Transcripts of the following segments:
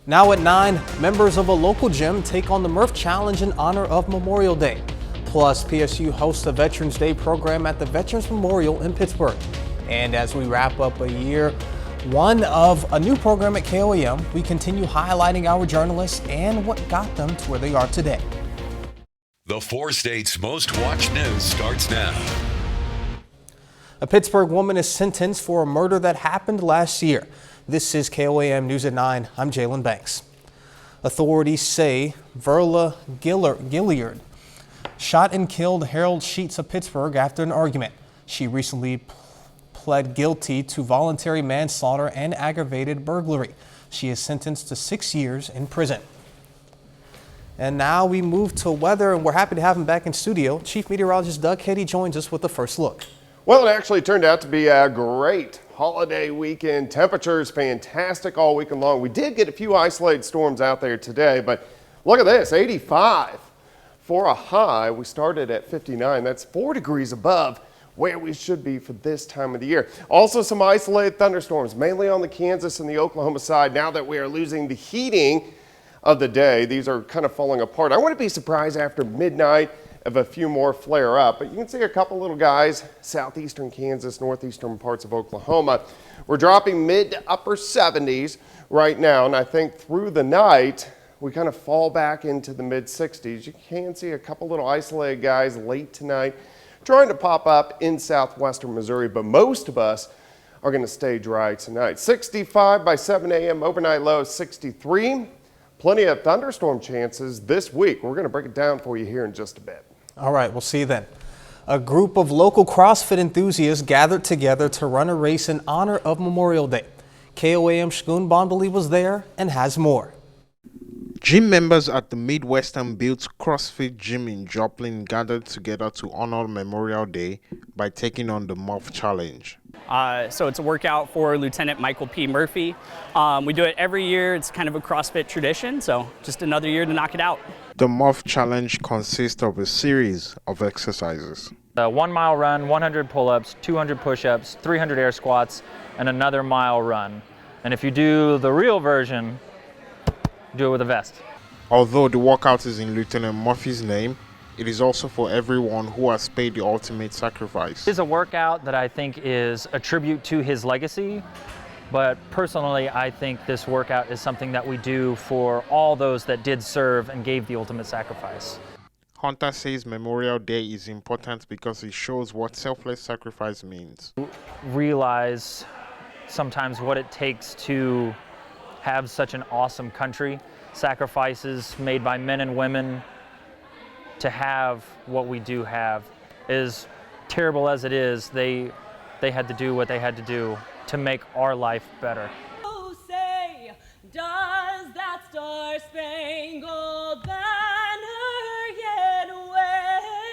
Now at 9, members of a local gym take on the Murph Challenge in honor of Memorial Day. Plus, PSU hosts a Veterans Day program at the Veterans Memorial in Pittsburgh. And as we wrap up a year one of a new program at KOAM, we continue highlighting our journalists and what got them to where they are today. The 4 states' most watched news starts now. A Pittsburgh woman is sentenced for a murder that happened last year. This is KOAM News at 9. I'm Jalen Banks. Authorities say Verla Gilliard shot and killed Harold Sheets of Pittsburgh after an argument. She recently pled guilty to voluntary manslaughter and aggravated burglary. She is sentenced to 6 years in prison. And now we move to weather, and we're happy to have him back in studio. Chief Meteorologist Doug Cady joins us with the first look. Well, it actually turned out to be a great holiday weekend. Temperatures fantastic all weekend long. We did get a few isolated storms out there today, but look at this, 85 for a high. We started at 59. That's 4 degrees above where we should be for this time of the year. Also some isolated thunderstorms, mainly on the Kansas and the Oklahoma side. Now that we are losing the heating of the day, these are kind of falling apart. I wouldn't be surprised after midnight if a few more flare up, but you can see a couple little guys, southeastern Kansas, northeastern parts of Oklahoma. We're dropping mid to upper 70s right now, and I think through the night, we kind of fall back into the mid 60s. You can see a couple little isolated guys late tonight trying to pop up in southwestern Missouri, but most of us are going to stay dry tonight. 65 by 7 a.m. overnight low 63. Plenty of thunderstorm chances this week. We're going to break it down for you here in just a bit. All right, we'll see you then. A group of local CrossFit enthusiasts gathered together to run a race in honor of Memorial Day. KOAM Shgun Bonbali was there and has more. Gym members at the Midwestern-built CrossFit gym in Joplin gathered together to honor Memorial Day by taking on the Murph Challenge. So it's a workout for Lieutenant Michael P. Murphy. We do it every year. It's kind of a CrossFit tradition, so just another year to knock it out. The Murph Challenge consists of a series of exercises. A 1 mile run, 100 pull-ups, 200 push-ups, 300 air squats, and another mile run. And if you do the real version, do it with a vest. Although the workout is in Lieutenant Murphy's name, it is also for everyone who has paid the ultimate sacrifice. It's a workout that I think is a tribute to his legacy, but personally I think this workout is something that we do for all those that did serve and gave the ultimate sacrifice. Hunter says Memorial Day is important because it shows what selfless sacrifice means. Realize sometimes what it takes to have such an awesome country, sacrifices made by men and women to have what we do have. As terrible as it is, they had to do what they had to do to make our life better. Oh, say, does that star-spangled banner yet wave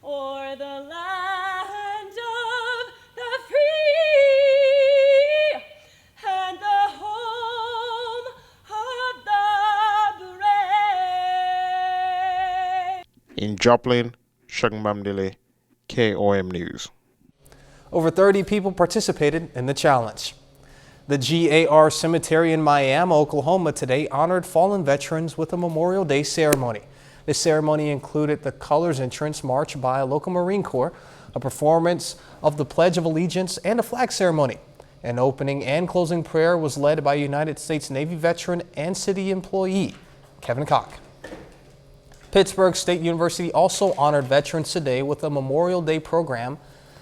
o'er the land of the free and the home of the brave? In Joplin, Shagbamdele, KOAM News. Over 30 people participated in the challenge. The GAR Cemetery in Miami, Oklahoma today honored fallen veterans with a Memorial Day ceremony. This ceremony included the Colors Entrance March by a local Marine Corps, a performance of the Pledge of Allegiance, and a flag ceremony. An opening and closing prayer was led by United States Navy veteran and city employee Kevin Koch. Pittsburgh State University also honored veterans today with a Memorial Day program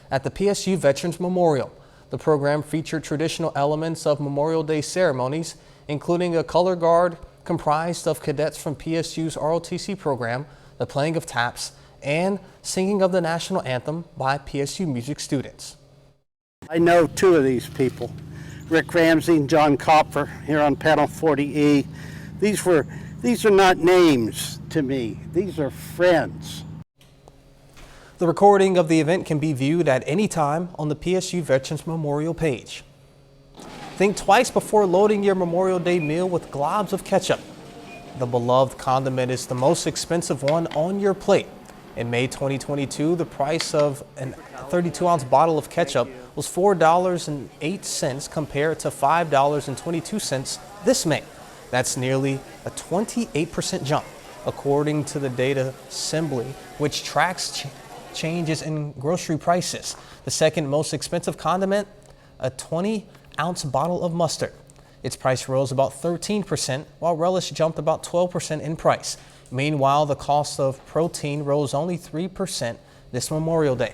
at the PSU Veterans Memorial. The program featured traditional elements of Memorial Day ceremonies, including a color guard comprised of cadets from PSU's ROTC program, the playing of taps, and singing of the national anthem by PSU music students. I know 2 of these people, Rick Ramsey and John Kopfer, here on panel 40E. These are not names to me. These are friends. The recording of the event can be viewed at any time on the PSU Veterans Memorial page. Think twice before loading your Memorial Day meal with globs of ketchup. The beloved condiment is the most expensive one on your plate. In May 2022, the price of a 32-ounce bottle of ketchup was $4.08 compared to $5.22 this May. That's nearly a 28% jump, according to the data Assembly, which tracks changes in grocery prices. The second most expensive condiment, a 20-ounce bottle of mustard. Its price rose about 13%, while relish jumped about 12% in price. Meanwhile, the cost of protein rose only 3% this Memorial Day.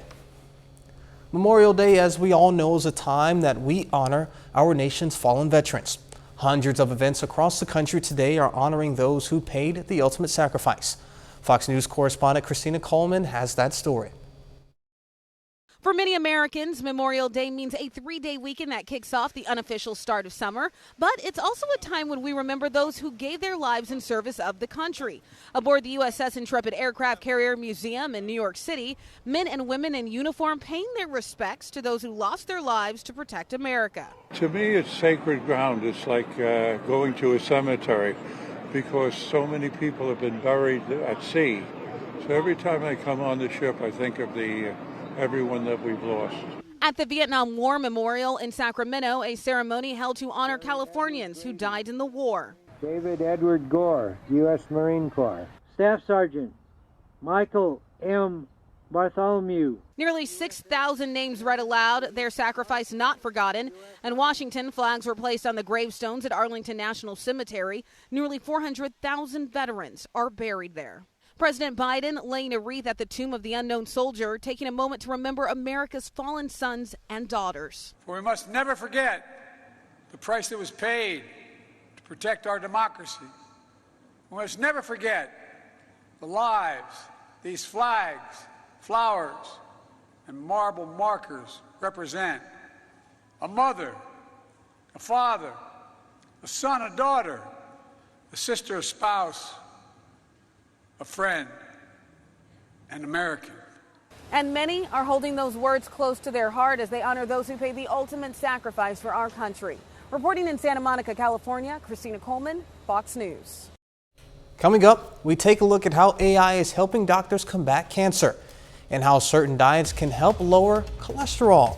Memorial Day, as we all know, is a time that we honor our nation's fallen veterans. Hundreds of events across the country today are honoring those who paid the ultimate sacrifice. Fox News correspondent Christina Coleman has that story. For many Americans, Memorial Day means a 3-day weekend that kicks off the unofficial start of summer. But it's also a time when we remember those who gave their lives in service of the country. Aboard the USS Intrepid Aircraft Carrier Museum in New York City, men and women in uniform paying their respects to those who lost their lives to protect America. To me, it's sacred ground. It's like going to a cemetery because so many people have been buried at sea. So every time I come on the ship, I think of everyone that we've lost. At the Vietnam War Memorial in Sacramento, a ceremony held to honor Californians who died in the war. David Edward Gore, U.S. Marine Corps. Staff Sergeant Michael M. Bartholomew. Nearly 6,000 names read aloud, their sacrifice not forgotten. In Washington, flags were placed on the gravestones at Arlington National Cemetery. Nearly 400,000 veterans are buried there. President Biden laying a wreath at the tomb of the unknown soldier, taking a moment to remember America's fallen sons and daughters. For we must never forget the price that was paid to protect our democracy. We must never forget the lives these flags, flowers, and marble markers represent. A mother, a father, a son, a daughter, a sister, a spouse, a friend, an American. And many are holding those words close to their heart as they honor those who paid the ultimate sacrifice for our country. Reporting in Santa Monica, California, Christina Coleman, Fox News. Coming up, we take a look at how AI is helping doctors combat cancer and how certain diets can help lower cholesterol.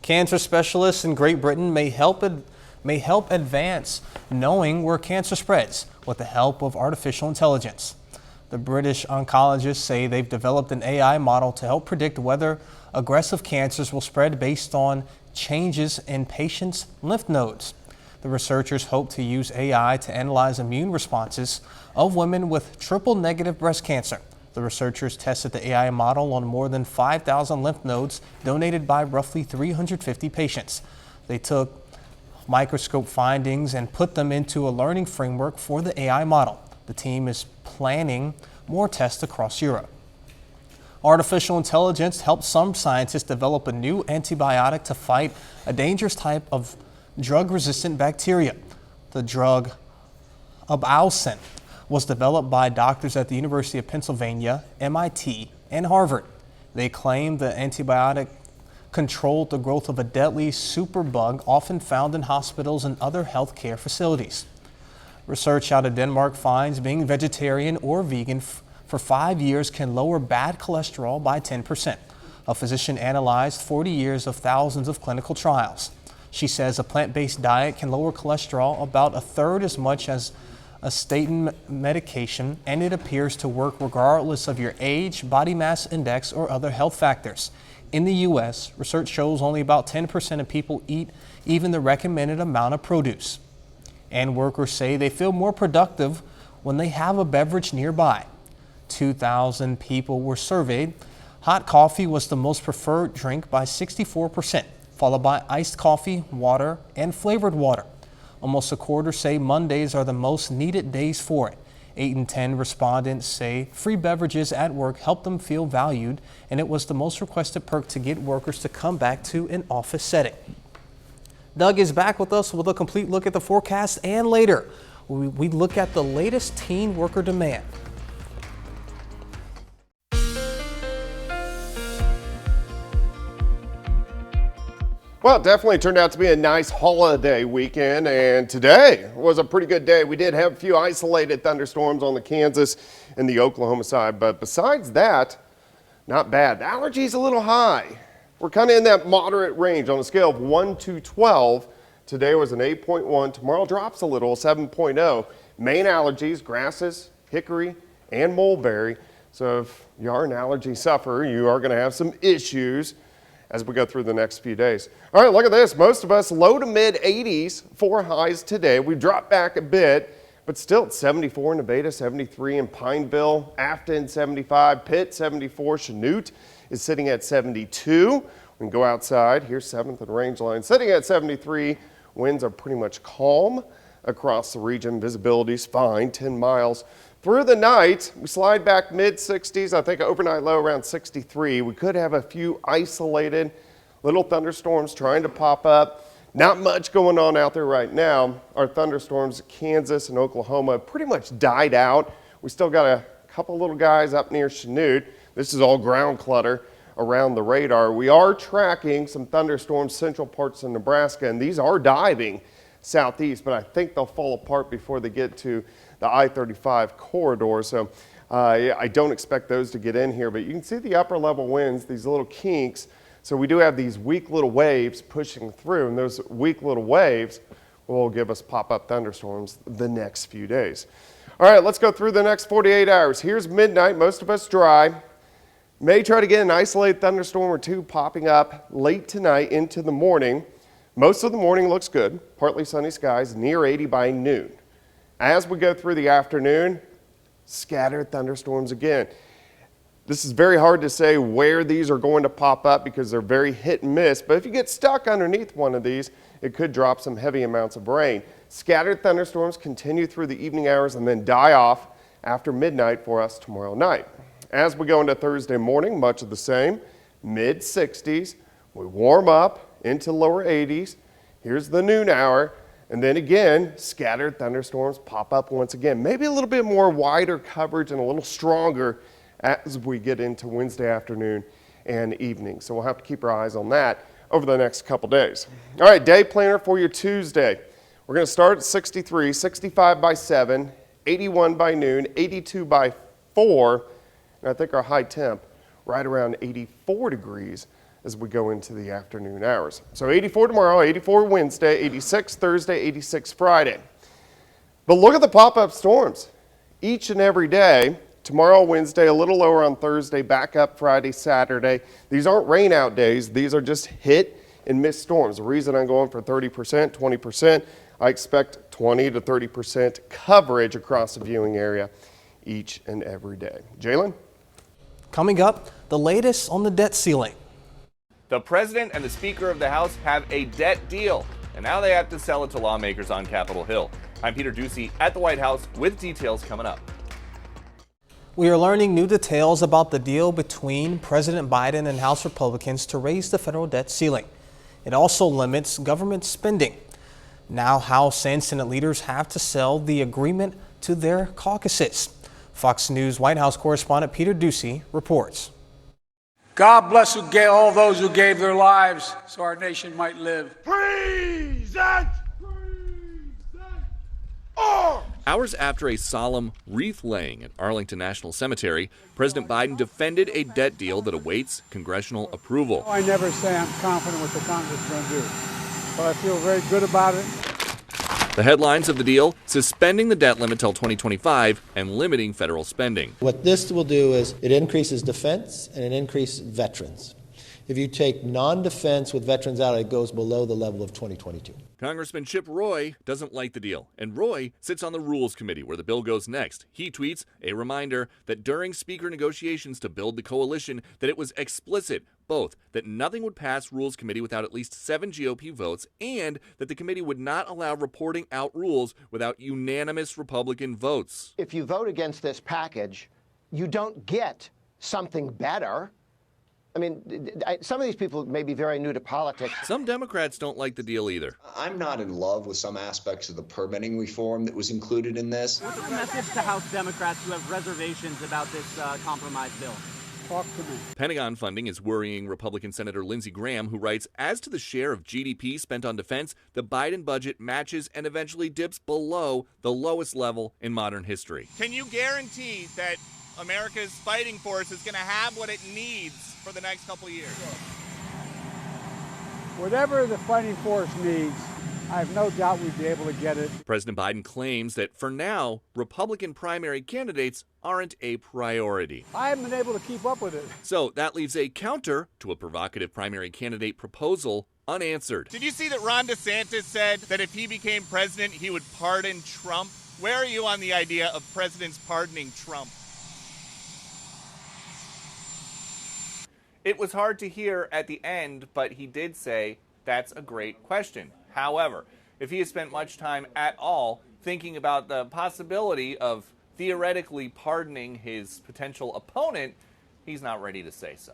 Cancer specialists in Great Britain may help advance knowing where cancer spreads with the help of artificial intelligence. The British oncologists say they've developed an AI model to help predict whether aggressive cancers will spread based on changes in patients' lymph nodes. The researchers hope to use AI to analyze immune responses of women with triple-negative breast cancer. The researchers tested the AI model on more than 5,000 lymph nodes donated by roughly 350 patients. They took microscope findings and put them into a learning framework for the AI model. The team is planning more tests across Europe. Artificial intelligence helped some scientists develop a new antibiotic to fight a dangerous type of drug-resistant bacteria. The drug Abaucin was developed by doctors at the University of Pennsylvania, MIT, and Harvard. They claim the antibiotic controlled the growth of a deadly superbug often found in hospitals and other healthcare facilities. Research out of Denmark finds being vegetarian or vegan for 5 years can lower bad cholesterol by 10%. A physician analyzed 40 years of thousands of clinical trials. She says a plant-based diet can lower cholesterol about a third as much as a statin medication, and it appears to work regardless of your age, body mass index, or other health factors. In the U.S., research shows only about 10% of people eat even the recommended amount of produce. And workers say they feel more productive when they have a beverage nearby. 2,000 people were surveyed. Hot coffee was the most preferred drink by 64%, followed by iced coffee, water, and flavored water. Almost a quarter say Mondays are the most needed days for it. 8 in 10 respondents say free beverages at work help them feel valued, and it was the most requested perk to get workers to come back to an office setting. Doug is back with us with a complete look at the forecast, and later we look at the latest teen worker demand. Well, it definitely turned out to be a nice holiday weekend, and today was a pretty good day. We did have a few isolated thunderstorms on the Kansas and the Oklahoma side, but besides that, not bad. The allergy's a little high. we're kind of in that moderate range on a scale of 1 to 12. Today was an 8.1. Tomorrow drops a little, 7.0. Main allergies, grasses, hickory, and mulberry. So if you are an allergy sufferer, you are going to have some issues as we go through the next few days. All right, look at this. Most of us low to mid 80s for highs today. We've dropped back a bit, but still it's 74 in Nevada, 73 in Pineville, Afton 75, Pitt 74, Chanute is sitting at 72. We can go outside. Here's 7th and Rangeline sitting at 73. Winds are pretty much calm across the region. Visibility's fine, 10 miles. Through the night, we slide back mid-60s. I think overnight low around 63. We could have a few isolated little thunderstorms trying to pop up. Not much going on out there right now. Our thunderstorms, Kansas and Oklahoma, pretty much died out. We still got a couple little guys up near Chanute. This is all ground clutter around the radar. We are tracking some thunderstorms central parts of Nebraska, and these are diving southeast, but I think they'll fall apart before they get to the I-35 corridor. So I don't expect those to get in here, but you can see the upper level winds, these little kinks. So we do have these weak little waves pushing through, and those weak little waves will give us pop-up thunderstorms the next few days. All right, let's go through the next 48 hours. Here's midnight, most of us dry. May try to get an isolated thunderstorm or two popping up late tonight into the morning. Most of the morning looks good, partly sunny skies, near 80 by noon. As we go through the afternoon, scattered thunderstorms again. This is very hard to say where these are going to pop up because they're very hit and miss, but if you get stuck underneath one of these, it could drop some heavy amounts of rain. Scattered thunderstorms continue through the evening hours and then die off after midnight for us tomorrow night. As we go into Thursday morning, much of the same, mid-60s. We warm up into lower 80s. Here's the noon hour. And then again, scattered thunderstorms pop up once again. Maybe a little bit more wider coverage and a little stronger as we get into Wednesday afternoon and evening. So we'll have to keep our eyes on that over the next couple days. All right, day planner for your Tuesday. We're going to start at 63, 65 by 7, 81 by noon, 82 by 4, and I think our high temp right around 84 degrees as we go into the afternoon hours. So 84 tomorrow, 84 Wednesday, 86 Thursday, 86 Friday. But look at the pop-up storms each and every day. Tomorrow, Wednesday, a little lower on Thursday, back up Friday, Saturday. These aren't rain out days. These are just hit and miss storms. The reason I'm going for 30%, 20%, I expect 20 to 30% coverage across the viewing area each and every day. Jalen? Coming up, the latest on the debt ceiling. The president and the Speaker of the House have a debt deal, and now they have to sell it to lawmakers on Capitol Hill. I'm Peter Ducey at the White House with details coming up. We are learning new details about the deal between President Biden and House Republicans to raise the federal debt ceiling. It also limits government spending. Now House and Senate leaders have to sell the agreement to their caucuses. Fox News White House correspondent Peter Ducey reports. God bless all those who gave their lives so our nation might live. Hours after a solemn wreath laying at Arlington National Cemetery, President Biden defended a debt deal that awaits congressional approval. I never say I'm confident what the Congress is going to do, but I feel very good about it. The headlines of the deal: suspending the debt limit till 2025 and limiting federal spending. What this will do is it increases defense and it increases veterans. If you take non-defense with veterans out, it goes below the level of 2022. Congressman Chip Roy doesn't like the deal, and Roy sits on the Rules Committee where the bill goes next. He tweets a reminder that during Speaker negotiations to build the coalition, that it was explicit, both that nothing would pass Rules Committee without at least 7 GOP votes, and that the committee would not allow reporting out rules without unanimous Republican votes. If you vote against this package, you don't get something better. I mean, some of these people may be very new to politics. Some Democrats don't like the deal either. I'm not in love with some aspects of the permitting reform that was included in this. What's the message to House Democrats who have reservations about this compromise bill? Talk to me. Pentagon funding is worrying Republican Senator Lindsey Graham, who writes, as to the share of GDP spent on defense, the Biden budget matches and eventually dips below the lowest level in modern history. Can you guarantee that America's fighting force is going to have what it needs for the next couple of years? Whatever the fighting force needs, I have no doubt we'd be able to get it. President Biden claims that for now, Republican primary candidates aren't a priority. I haven't been able to keep up with it. So that leaves a counter to a provocative primary candidate proposal unanswered. Did you see that Ron DeSantis said that if he became president, he would pardon Trump? Where are you on the idea of presidents pardoning Trump? It was hard to hear at the end, but he did say that's a great question. However, if he has spent much time at all thinking about the possibility of theoretically pardoning his potential opponent, he's not ready to say so.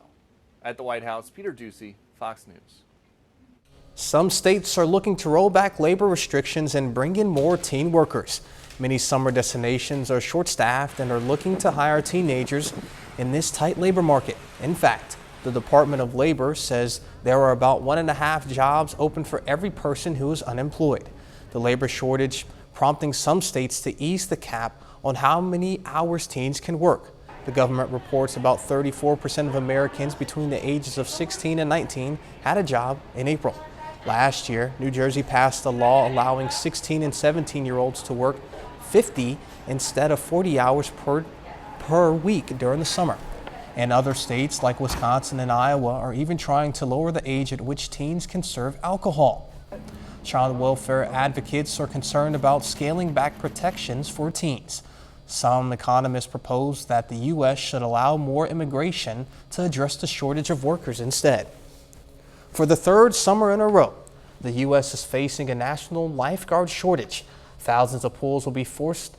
At the White House, Peter Ducey, Fox News. Some states are looking to roll back labor restrictions and bring in more teen workers. Many summer destinations are short-staffed and are looking to hire teenagers in this tight labor market. In fact, the Department of Labor says there are about 1.5 jobs open for every person who is unemployed. The labor shortage prompting some states to ease the cap on how many hours teens can work. The government reports about 34% of Americans between the ages of 16 and 19 had a job in April. Last year, New Jersey passed a law allowing 16 and 17-year-olds to work 50 instead of 40 hours per week during the summer. And other states like Wisconsin and Iowa are even trying to lower the age at which teens can serve alcohol. Child welfare advocates are concerned about scaling back protections for teens. Some economists propose that the U.S. should allow more immigration to address the shortage of workers instead. For the third summer in a row, the U.S. is facing a national lifeguard shortage. Thousands of pools will be forced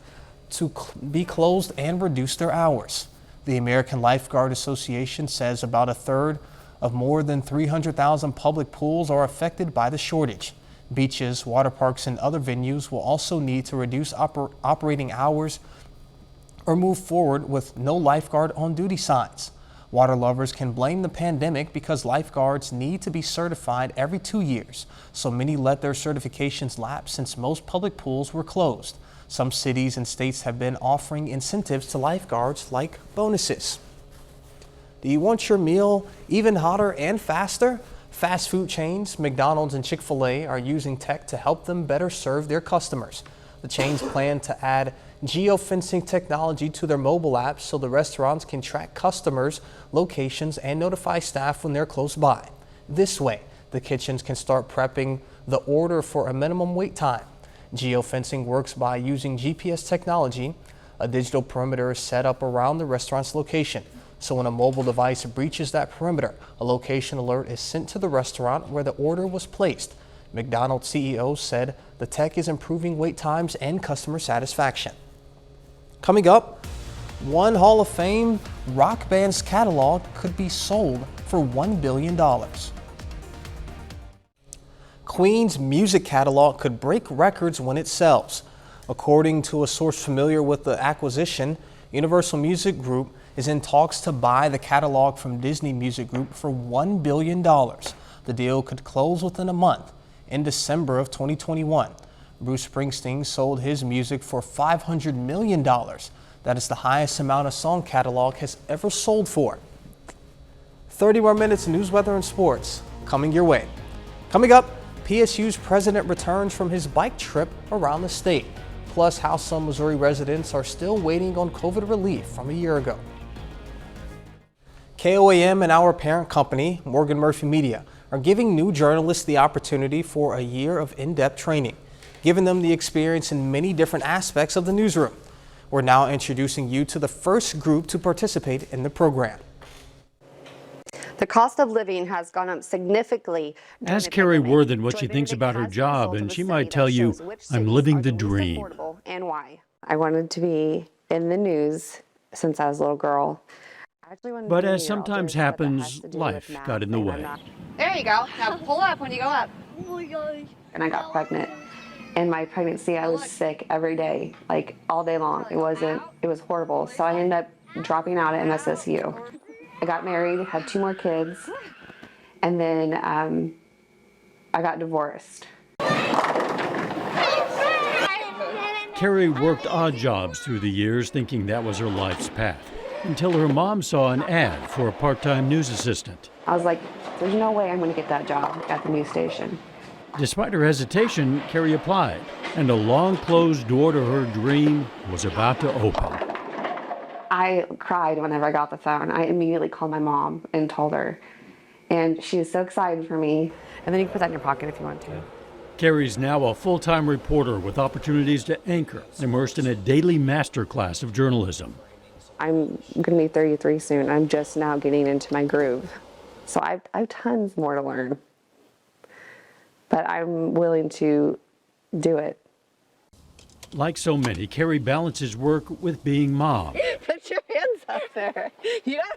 to be closed and reduce their hours. The American Lifeguard Association says about a third of more than 300,000 public pools are affected by the shortage. Beaches, water parks, and other venues will also need to reduce operating hours or move forward with no lifeguard on duty signs. Water lovers can blame the pandemic because lifeguards need to be certified every 2 years, so many let their certifications lapse since most public pools were closed. Some cities and states have been offering incentives to lifeguards like bonuses. Do you want your meal even hotter and faster? Fast food chains, McDonald's and Chick-fil-A are using tech to help them better serve their customers. The chains plan to add geofencing technology to their mobile apps so the restaurants can track customers' locations and notify staff when they're close by. This way, the kitchens can start prepping the order for a minimum wait time. Geofencing works by using GPS technology. A digital perimeter is set up around the restaurant's location. So when a mobile device breaches that perimeter, a location alert is sent to the restaurant where the order was placed. McDonald's CEO said the tech is improving wait times and customer satisfaction. Coming up, one Hall of Fame rock band's catalog could be sold for $1 billion. Queen's music catalog could break records when it sells. According to a source familiar with the acquisition, Universal Music Group is in talks to buy the catalog from Disney Music Group for $1 billion. The deal could close within a month, in December of 2021. Bruce Springsteen sold his music for $500 million. That is the highest amount a song catalog has ever sold for. 30 more minutes of news, weather, and sports coming your way. Coming up, PSU's president returns from his bike trip around the state, plus how some Missouri residents are still waiting on COVID relief from a year ago. KOAM and our parent company, Morgan Murphy Media, are giving new journalists the opportunity for a year of in-depth training, giving them the experience in many different aspects of the newsroom. We're now introducing you to the first group to participate in the program. The cost of living has gone up significantly. Ask Carrie Worthen what she thinks about her job, and she might tell you, I'm living the dream. And why. I wanted to be in the news since I was a little girl. But as sometimes happens, life got in the way. There you go. Now pull up when you go up. And I got pregnant. In my pregnancy, I was sick every day, like all day long. It was horrible. So I ended up dropping out at MSSU. I got married, had 2 more kids, and then I got divorced. Carrie worked odd jobs through the years, thinking that was her life's path, until her mom saw an ad for a part-time news assistant. I was like, There's no way I'm going to get that job at the news station. Despite her hesitation, Carrie applied, and a long closed door to her dream was about to open. I cried whenever I got the phone. I immediately called my mom and told her, and she was so excited for me. And then you can put that in your pocket if you want to. Carrie's now a full-time reporter with opportunities to anchor, immersed in a daily masterclass of journalism. I'm going to be 33 soon. I'm just now getting into my groove. So I have tons more to learn. But I'm willing to do it. Like so many, Carrie balances work with being mom. Put your hands up there.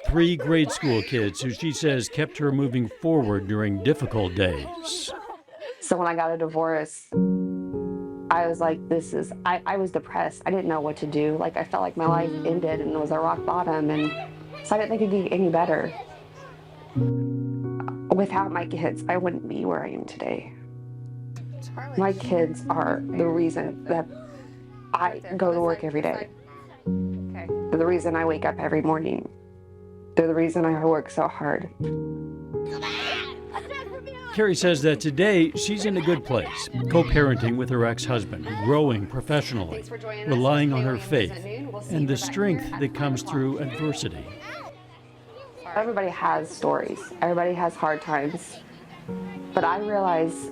3 grade school kids who she says kept her moving forward during difficult days. So when I got a divorce, I was like, I was depressed. I didn't know what to do. Like, I felt like my life ended and it was a rock bottom. And so I didn't think it could get any better. Without my kids, I wouldn't be where I am today. My kids are the reason that I go to work every day. They're the reason I wake up every morning. They're the reason I work so hard. Carrie says that today she's in a good place, co-parenting with her ex-husband, growing professionally, relying on her faith, and the strength that comes through adversity. Everybody has stories. Everybody has hard times. But I realize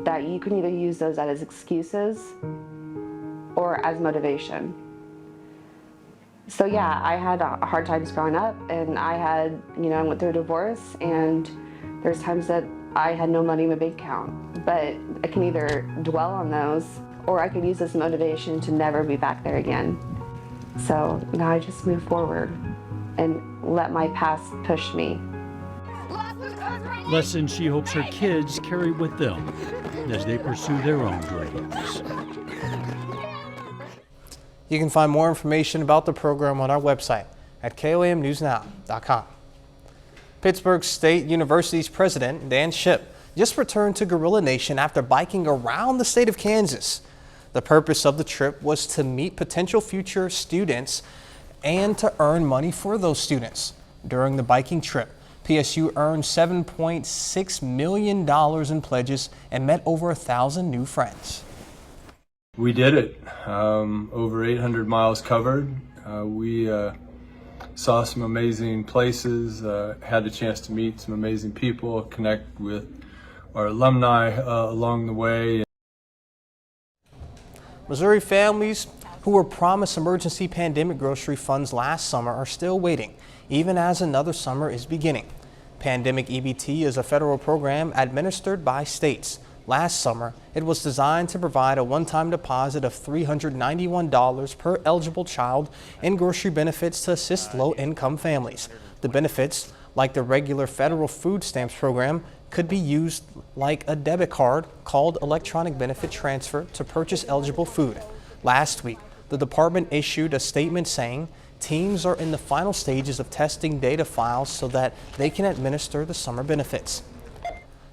that you can either use those as excuses or as motivation. So yeah, I had hard times growing up, and I went through a divorce, and there's times that I had no money in my bank account. But I can either dwell on those, or I could use this motivation to never be back there again. So now I just move forward and let my past push me. Lessons she hopes her kids carry with them as they pursue their own dreams. You can find more information about the program on our website at KOAMnewsnow.com. Pittsburgh State University's president, Dan Shipp, just returned to Gorilla Nation after biking around the state of Kansas. The purpose of the trip was to meet potential future students and to earn money for those students. During the biking trip, PSU earned $7.6 million in pledges and met over 1,000 new friends. We did it. Over 800 miles covered. We saw some amazing places, had the chance to meet some amazing people, connect with our alumni along the way. Missouri families who were promised emergency pandemic grocery funds last summer are still waiting, even as another summer is beginning. Pandemic EBT is a federal program administered by states. Last summer, it was designed to provide a one-time deposit of $391 per eligible child in grocery benefits to assist low-income families. The benefits, like the regular federal food stamps program, could be used like a debit card called electronic benefit transfer to purchase eligible food. Last week, the department issued a statement saying teams are in the final stages of testing data files so that they can administer the summer benefits.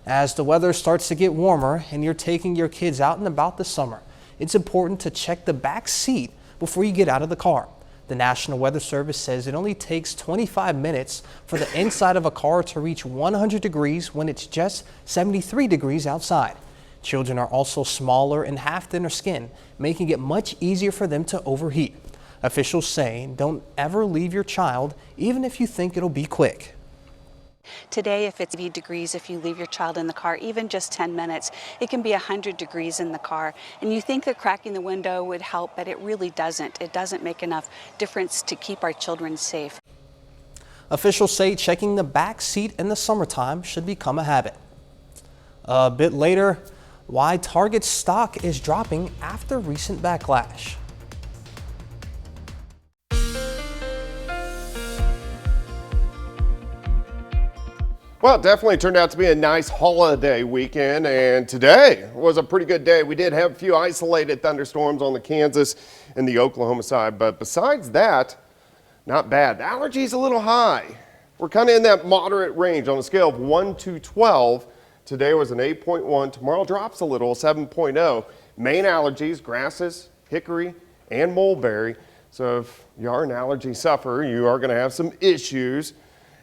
As the weather starts to get warmer and you're taking your kids out and about this summer, it's important to check the back seat before you get out of the car. The National Weather Service says it only takes 25 minutes for the inside of a car to reach 100 degrees when it's just 73 degrees outside. Children are also smaller and have thinner skin, making it much easier for them to overheat. Officials say don't ever leave your child, even if you think it'll be quick. Today, if it's 80 degrees, if you leave your child in the car, even just 10 minutes, it can be 100 degrees in the car. And you think that cracking the window would help, but it really doesn't. It doesn't make enough difference to keep our children safe. Officials say checking the back seat in the summertime should become a habit. A bit later, why Target's stock is dropping after recent backlash. Well, it definitely turned out to be a nice holiday weekend, and today was a pretty good day. We did have a few isolated thunderstorms on the Kansas and the Oklahoma side, but besides that, not bad. The allergy's a little high. We're kind of in that moderate range on a scale of 1 to 12. Today was an 8.1. Tomorrow drops a little, 7.0. Main allergies, grasses, hickory, and mulberry. So if you are an allergy sufferer, you are going to have some issues.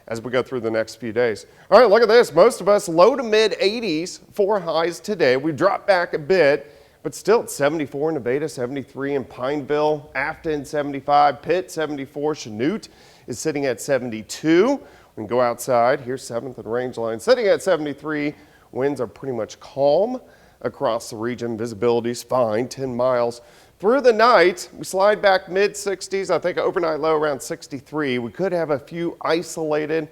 as we go through the next few days. All right, look at this. Most of us low to mid 80s for highs today. We've dropped back a bit, but still it's 74 in Nevada, 73 in Pineville, Afton 75, Pitt 74, Chanute is sitting at 72. We can go outside. Here's 7th and Rangeline sitting at 73. Winds are pretty much calm across the region. Visibility's fine, 10 miles. Through the night, we slide back mid-60s. I think overnight low around 63. We could have a few isolated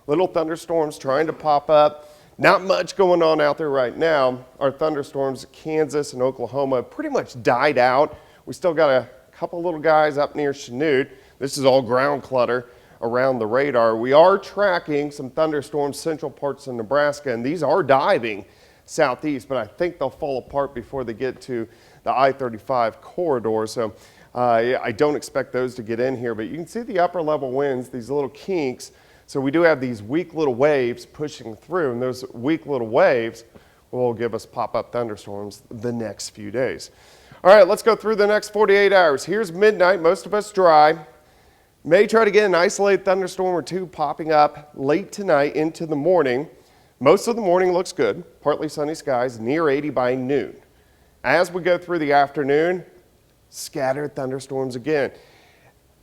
little thunderstorms trying to pop up. Not much going on out there right now. Our thunderstorms, Kansas and Oklahoma, pretty much died out. We still got a couple little guys up near Chanute. This is all ground clutter around the radar. We are tracking some thunderstorms central parts of Nebraska, and these are diving southeast, but I think they'll fall apart before they get to the I-35 corridor. So I don't expect those to get in here, but you can see the upper level winds, these little kinks. So we do have these weak little waves pushing through, and those weak little waves will give us pop-up thunderstorms the next few days. All right, let's go through the next 48 hours. Here's midnight, most of us dry. May try to get an isolated thunderstorm or two popping up late tonight into the morning. Most of the morning looks good, partly sunny skies, near 80 by noon. As we go through the afternoon, scattered thunderstorms again.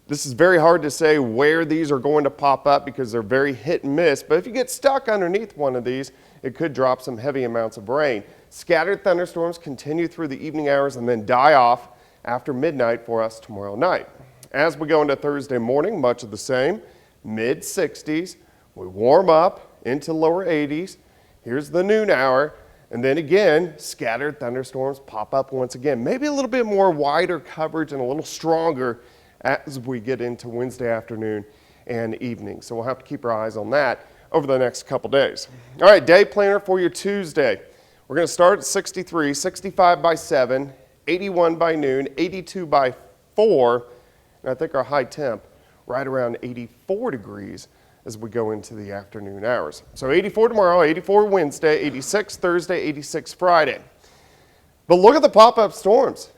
This is very hard to say where these are going to pop up because they're very hit and miss, but if you get stuck underneath one of these, it could drop some heavy amounts of rain. Scattered thunderstorms continue through the evening hours and then die off after midnight for us tomorrow night. As we go into Thursday morning, much of the same, mid-60s. We warm up into lower 80s. Here's the noon hour. And then again, scattered thunderstorms pop up once again. Maybe a little bit more wider coverage and a little stronger as we get into Wednesday afternoon and evening. So we'll have to keep our eyes on that over the next couple days. All right, day planner for your Tuesday. We're going to start at 63, 65 by 7, 81 by noon, 82 by 4, and I think our high temp right around 84 degrees as we go into the afternoon hours. So 84 tomorrow, 84 Wednesday, 86 Thursday, 86 Friday. But look at the pop-up storms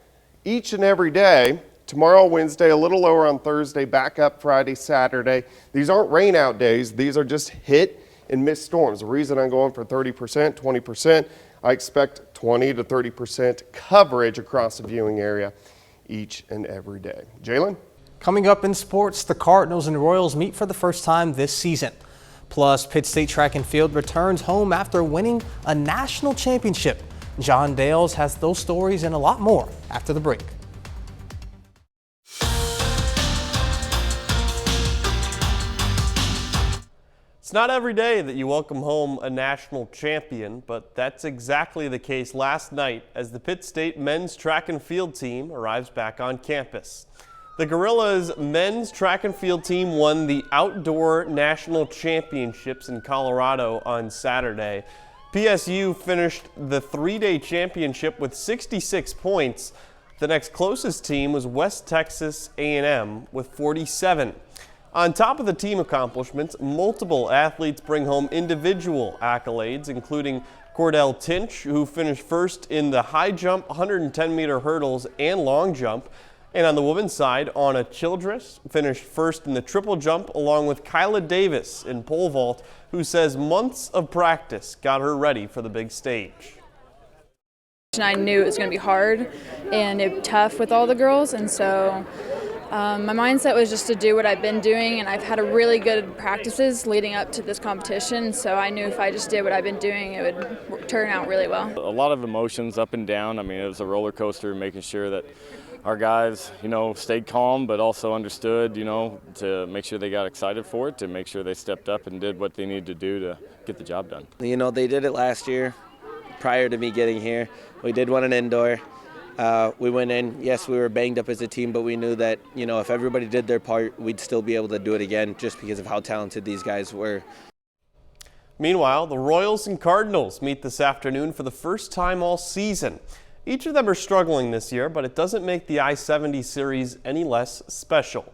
each and every day. Tomorrow, Wednesday, a little lower on Thursday, back up Friday, Saturday. These aren't rain out days. These are just hit and miss storms. The reason I'm going for 30%, 20%, I expect 20 to 30% coverage across the viewing area each and every day. Jalen? Coming up in sports, the Cardinals and Royals meet for the first time this season. Plus, Pitt State Track and Field returns home after winning a national championship. John Dales has those stories and a lot more after the break. It's not every day that you welcome home a national champion, but that's exactly the case last night as the Pitt State men's track and field team arrives back on campus. The Gorillas men's track and field team won the Outdoor National Championships in Colorado on Saturday. PSU finished the three-day championship with 66 points. The next closest team was West Texas A&M with 47. On top of the team accomplishments, multiple athletes bring home individual accolades, including Cordell Tinch, who finished first in the high jump, 110-meter hurdles, and long jump. And on the women's side, Anna Childress finished first in the triple jump, along with Kyla Davis in pole vault, who says months of practice got her ready for the big stage. I knew it was going to be hard and tough with all the girls, and so my mindset was just to do what I've been doing, and I've had a really good practices leading up to this competition, so I knew if I just did what I've been doing, it would turn out really well. A lot of emotions up and down. I mean, it was a roller coaster, making sure that our guys, stayed calm, but also understood, to make sure they got excited for it, to make sure they stepped up and did what they needed to do to get the job done. They did it last year prior to me getting here. We did one an indoor. We went in, yes, we were banged up as a team, but we knew that, if everybody did their part, we'd still be able to do it again just because of how talented these guys were. Meanwhile, the Royals and Cardinals meet this afternoon for the first time all season. Each of them are struggling this year, but it doesn't make the I-70 series any less special.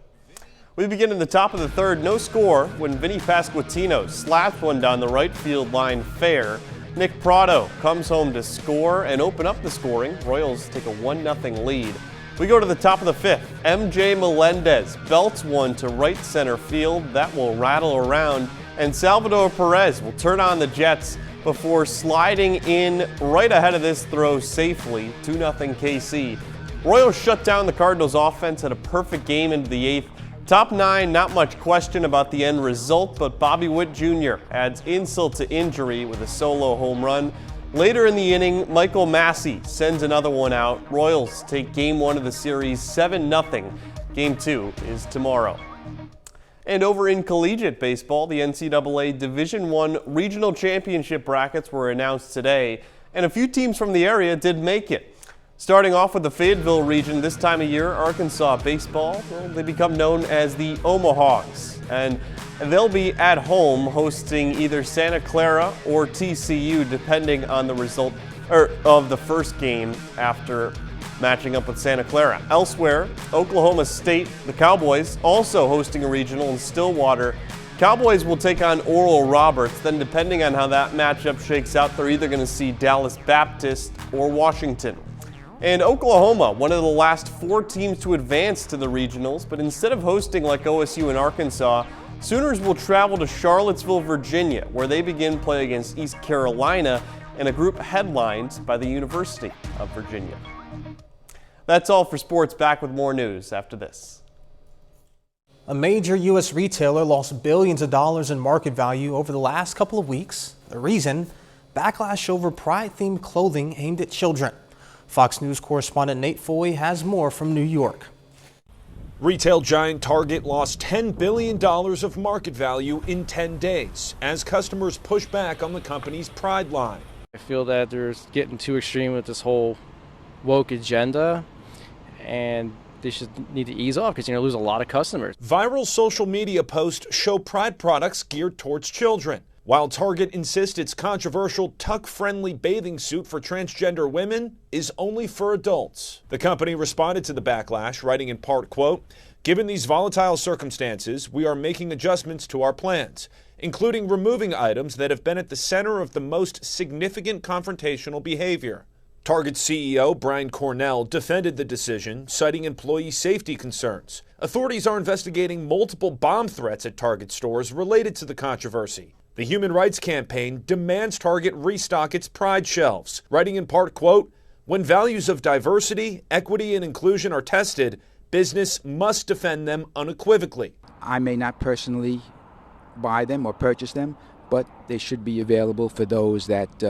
We begin in the top of the third, no score, when Vinny Pasquantino slapped one down the right field line fair. Nick Prado comes home to score and open up the scoring. Royals take a 1-0 lead. We go to the top of the fifth. MJ Melendez belts one to right center field. That will rattle around and Salvador Perez will turn on the Jets before sliding in right ahead of this throw safely, 2-0 KC. Royals shut down the Cardinals offense at a perfect game into the 8th. Top 9, not much question about the end result, but Bobby Witt Jr. adds insult to injury with a solo home run. Later in the inning, Michael Massey sends another one out. Royals take Game 1 of the series 7-0. Game 2 is tomorrow. And over in collegiate baseball, the NCAA Division I regional championship brackets were announced today, and a few teams from the area did make it. Starting off with the Fayetteville region this time of year, Arkansas baseball, well, they become known as the Omahawks, and they'll be at home hosting either Santa Clara or TCU, depending on the result of the first game after matching up with Santa Clara. Elsewhere, Oklahoma State, the Cowboys, also hosting a regional in Stillwater. Cowboys will take on Oral Roberts. Then depending on how that matchup shakes out, they're either going to see Dallas Baptist or Washington. And Oklahoma, one of the last 4 teams to advance to the regionals, but instead of hosting like OSU and Arkansas, Sooners will travel to Charlottesville, Virginia, where they begin play against East Carolina in a group headlined by the University of Virginia. That's all for sports. Back with more news after this. A major U.S. retailer lost billions of dollars in market value over the last couple of weeks. The reason? Backlash over pride-themed clothing aimed at children. Fox News correspondent Nate Foy has more from New York. Retail giant Target lost $10 billion of market value in 10 days as customers push back on the company's pride line. I feel that they're getting too extreme with this whole woke agenda, and they should need to ease off because you're going to lose a lot of customers. Viral social media posts show pride products geared towards children, while Target insists its controversial tuck-friendly bathing suit for transgender women is only for adults. The company responded to the backlash, writing in part, quote, "Given these volatile circumstances, we are making adjustments to our plans, including removing items that have been at the center of the most significant confrontational behavior." Target CEO Brian Cornell defended the decision, citing employee safety concerns. Authorities are investigating multiple bomb threats at Target stores related to the controversy. The Human Rights Campaign demands Target restock its pride shelves, writing in part, quote, "When values of diversity, equity, and inclusion are tested, business must defend them unequivocally." I may not personally buy them or purchase them, but they should be available for those that,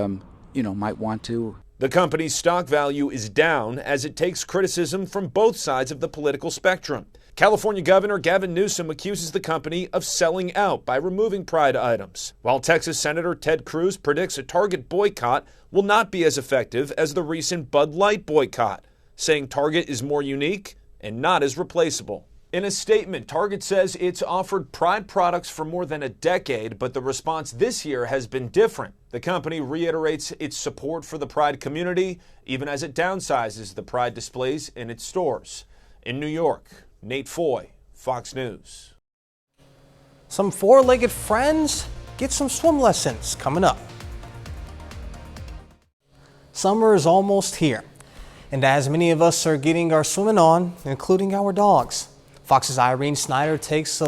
might want to. The company's stock value is down as it takes criticism from both sides of the political spectrum. California Governor Gavin Newsom accuses the company of selling out by removing pride items, while Texas Senator Ted Cruz predicts a Target boycott will not be as effective as the recent Bud Light boycott, saying Target is more unique and not as replaceable. In a statement, Target says it's offered pride products for more than a decade, but the response this year has been different. The company reiterates its support for the pride community, even as it downsizes the pride displays in its stores. In New York, Nate Foy, Fox News. Some four-legged friends get some swim lessons coming up. Summer is almost here, and as many of us are getting our swimming on, including our dogs. Fox's Irene Snyder takes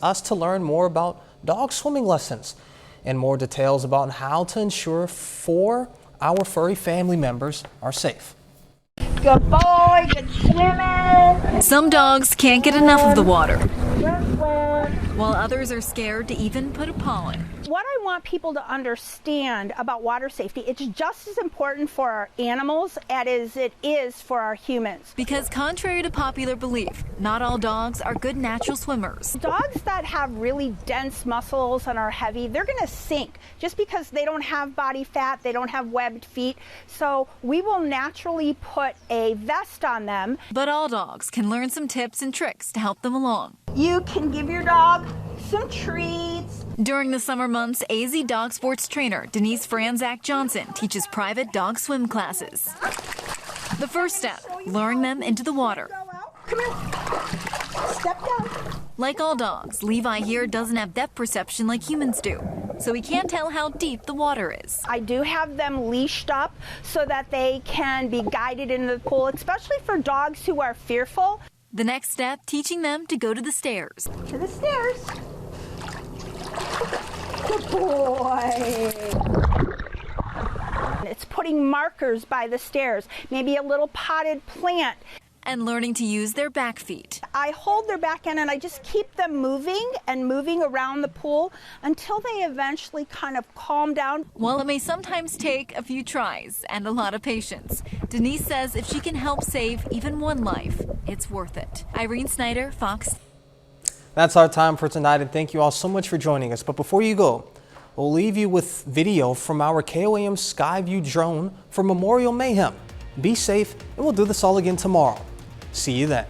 us to learn more about dog swimming lessons and more details about how to ensure our furry family members are safe. Good boy, good swimming. Some dogs can't get enough of the water, while others are scared to even put a paw in. What I want people to understand about water safety, it's just as important for our animals as it is for our humans. Because contrary to popular belief, not all dogs are good natural swimmers. Dogs that have really dense muscles and are heavy, they're going to sink just because they don't have body fat, they don't have webbed feet. So we will naturally put a vest on them. But all dogs can learn some tips and tricks to help them along. You can give your dog some treats. During the summer months, AZ Dog Sports trainer Denise Franzak Johnson teaches private dog swim classes. The first step, luring them into the water. Come here. Step down. Like all dogs, Levi here doesn't have depth perception like humans do, so he can't tell how deep the water is. I do have them leashed up so that they can be guided into the pool, especially for dogs who are fearful. The next step, teaching them to go to the stairs. To the stairs. Good boy. It's putting markers by the stairs, maybe a little potted plant. And learning to use their back feet. I hold their back end and I just keep them moving and moving around the pool until they eventually kind of calm down. While it may sometimes take a few tries and a lot of patience, Denise says if she can help save even one life, it's worth it. Irene Snyder, Fox. That's our time for tonight, and thank you all so much for joining us. But before you go, we'll leave you with video from our KOAM Skyview drone for Memorial Mayhem. Be safe, and we'll do this all again tomorrow. See you then.